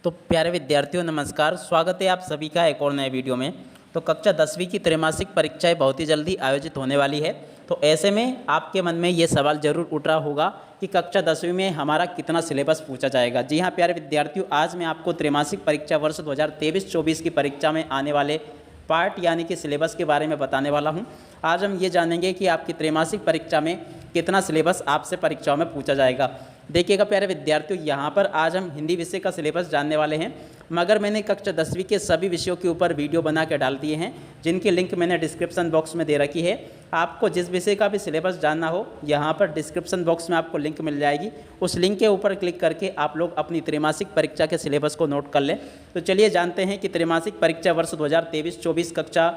तो प्यारे विद्यार्थियों नमस्कार, स्वागत है आप सभी का एक और नए वीडियो में। तो कक्षा 10वीं की त्रैमासिक परीक्षाएं बहुत ही जल्दी आयोजित होने वाली है। तो ऐसे में आपके मन में ये सवाल जरूर उठ रहा होगा कि कक्षा 10वीं में हमारा कितना सिलेबस पूछा जाएगा। जी हाँ प्यारे विद्यार्थियों, आज मैं आपको त्रैमासिक परीक्षा वर्ष 2023-24 की परीक्षा में आने वाले पार्ट यानी कि सिलेबस के बारे में बताने वाला हूँ। आज हम ये जानेंगे कि आपकी त्रैमासिक परीक्षा में कितना सिलेबस आपसे परीक्षाओं में पूछा जाएगा। देखिएगा प्यारे विद्यार्थियों, यहाँ पर आज हम हिंदी विषय का सिलेबस जानने वाले हैं, मगर मैंने कक्षा 10वीं के सभी विषयों के ऊपर वीडियो बना के डाल दिए हैं, जिनकी लिंक मैंने डिस्क्रिप्शन बॉक्स में दे रखी है। आपको जिस विषय का भी सिलेबस जानना हो, यहाँ पर डिस्क्रिप्शन बॉक्स में आपको लिंक मिल जाएगी। उस लिंक के ऊपर क्लिक करके आप लोग अपनी त्रैमासिक परीक्षा के सिलेबस को नोट कर लें। तो चलिए जानते हैं कि त्रैमासिक परीक्षा वर्ष 2023-24 कक्षा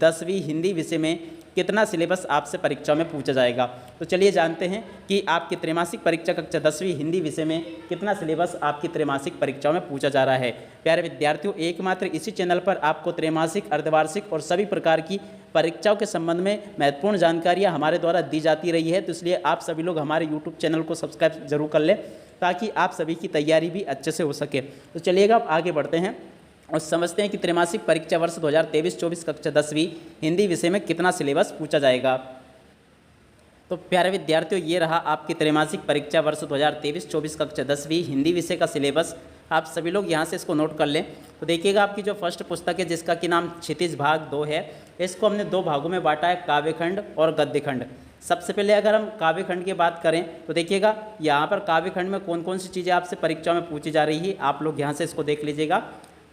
10वीं हिंदी विषय में कितना सिलेबस आपसे परीक्षा में पूछा जाएगा। तो चलिए जानते हैं कि आपकी त्रैमासिक परीक्षा कक्षा 10वीं हिंदी विषय में कितना सिलेबस आपकी त्रैमासिक परीक्षाओं में पूछा जा रहा है। प्यारे विद्यार्थियों, एकमात्र इसी चैनल पर आपको त्रैमासिक, अर्धवार्षिक और सभी प्रकार की परीक्षाओं के संबंध में महत्वपूर्ण जानकारियाँ हमारे द्वारा दी जाती रही है। तो इसलिए आप सभी लोग हमारे यूट्यूब चैनल को सब्सक्राइब जरूर कर लें, ताकि आप सभी की तैयारी भी अच्छे से हो सके। तो चलिएगा अब आगे बढ़ते हैं और समझते हैं कि त्रैमासिक परीक्षा वर्ष 2023-24 कक्षा 10वीं हिंदी विषय में कितना सिलेबस पूछा जाएगा। तो प्यारे विद्यार्थियों, ये रहा आपकी त्रैमासिक परीक्षा वर्ष 2023-24 कक्षा 10वीं हिंदी विषय का सिलेबस। आप सभी लोग यहाँ से इसको नोट कर लें। तो देखिएगा, आपकी जो फर्स्ट पुस्तक है जिसका कि नाम क्षितिज भाग 2 है, इसको हमने 2 भागों में बांटा है, काव्यखंड और गद्यखंड। सबसे पहले अगर हम काव्यखंड की बात करें तो देखिएगा यहाँ पर काव्यखंड में कौन कौन सी चीज़ें आपसे परीक्षा में पूछी जा रही है, आप लोग यहाँ से इसको देख लीजिएगा।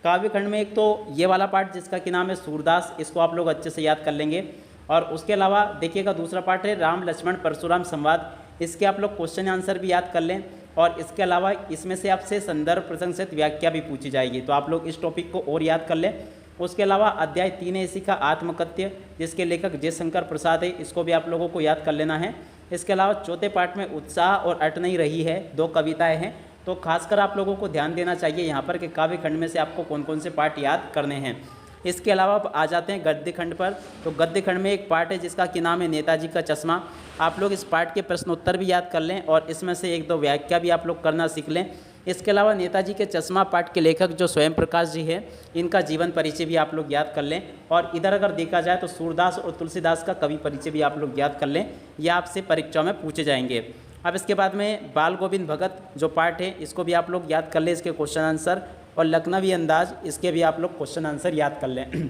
काव्यखंड में एक तो ये वाला पार्ट जिसका कि नाम है सूरदास, इसको आप लोग अच्छे से याद कर लेंगे। और उसके अलावा देखिएगा दूसरा पार्ट है राम लक्ष्मण परशुराम संवाद, इसके आप लोग क्वेश्चन आंसर भी याद कर लें। और इसके अलावा इसमें से आपसे संदर्भ प्रसंग सहित व्याख्या भी पूछी जाएगी, तो आप लोग इस टॉपिक को और याद कर लें। उसके अलावा अध्याय 3 है इसी का, आत्मकथ्य, जिसके लेखक जयशंकर प्रसाद है, इसको भी आप लोगों को याद कर लेना है। इसके अलावा चौथे पार्ट में उत्साह और अट नहीं रही है, 2 कविताएँ हैं, तो खासकर आप लोगों को ध्यान देना चाहिए यहाँ पर कि काव्यखंड में से आपको कौन कौन से पार्ट याद करने हैं। इसके अलावा आप आ जाते हैं गद्यखंड पर। तो गद्यखंड में एक पार्ट है जिसका कि नाम है नेताजी का चश्मा। आप लोग इस पार्ट के प्रश्नोत्तर भी याद कर लें और इसमें से 1-2 व्याख्या भी आप लोग करना सीख लें। इसके अलावा नेताजी के चश्मा पाठ के लेखक जो स्वयं प्रकाश जी है, इनका जीवन परिचय भी आप लोग याद कर लें। और इधर अगर देखा जाए तो सूरदास और तुलसीदास का कवि परिचय भी आप लोग याद कर लें, ये आपसे परीक्षा में पूछे जाएंगे। अब इसके बाद में बाल गोविंद भगत जो पार्ट है, इसको भी आप लोग याद कर लें, इसके क्वेश्चन आंसर। और लखनवी अंदाज, इसके भी आप लोग क्वेश्चन आंसर याद कर लें।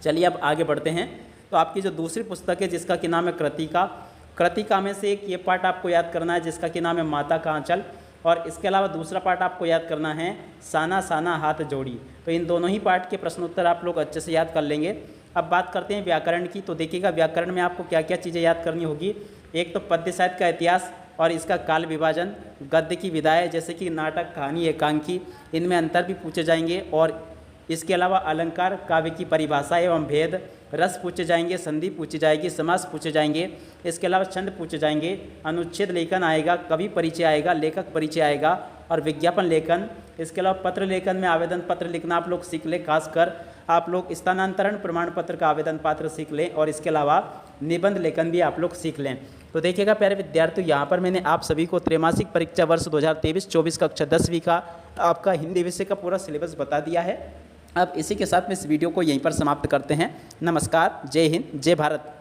चलिए अब आगे बढ़ते हैं। तो आपकी जो दूसरी पुस्तक है जिसका कि नाम है कृतिका, कृतिका में से एक ये पार्ट आपको याद करना है जिसका कि नाम है माता का आंचल। और इसके अलावा दूसरा पार्ट आपको याद करना है साना साना हाथ जोड़ी। तो इन दोनों ही पार्ट के प्रश्नोत्तर आप लोग अच्छे से याद कर लेंगे। अब बात करते हैं व्याकरण की। तो देखिएगा व्याकरण में आपको क्या क्या चीज़ें याद करनी होगी। एक तो पद्य साहित्य का इतिहास और इसका काल विभाजन, गद्य की विधाएँ जैसे कि नाटक, कहानी, एकांकी, इनमें अंतर भी पूछे जाएंगे। और इसके अलावा अलंकार, काव्य की परिभाषा एवं भेद, रस पूछे जाएंगे, संधि पूछी जाएगी, समास पूछे जाएंगे। इसके अलावा छंद पूछे जाएंगे, अनुच्छेद लेखन आएगा, कवि परिचय आएगा, लेखक परिचय आएगा और विज्ञापन लेखन। इसके अलावा पत्र लेखन में आवेदन पत्र लिखना आप लोग सीख लें, खासकर आप लोग स्थानांतरण प्रमाण पत्र का आवेदन पत्र सीख लें। और इसके अलावा निबंध लेखन भी आप लोग सीख लें। तो देखिएगा प्यारे विद्यार्थियों, यहाँ पर मैंने आप सभी को त्रैमासिक परीक्षा वर्ष 2023-24 कक्षा 10वीं का आपका हिंदी विषय का पूरा सिलेबस बता दिया है। अब इसी के साथ में इस वीडियो को यहीं पर समाप्त करते हैं। नमस्कार, जय हिंद, जय भारत।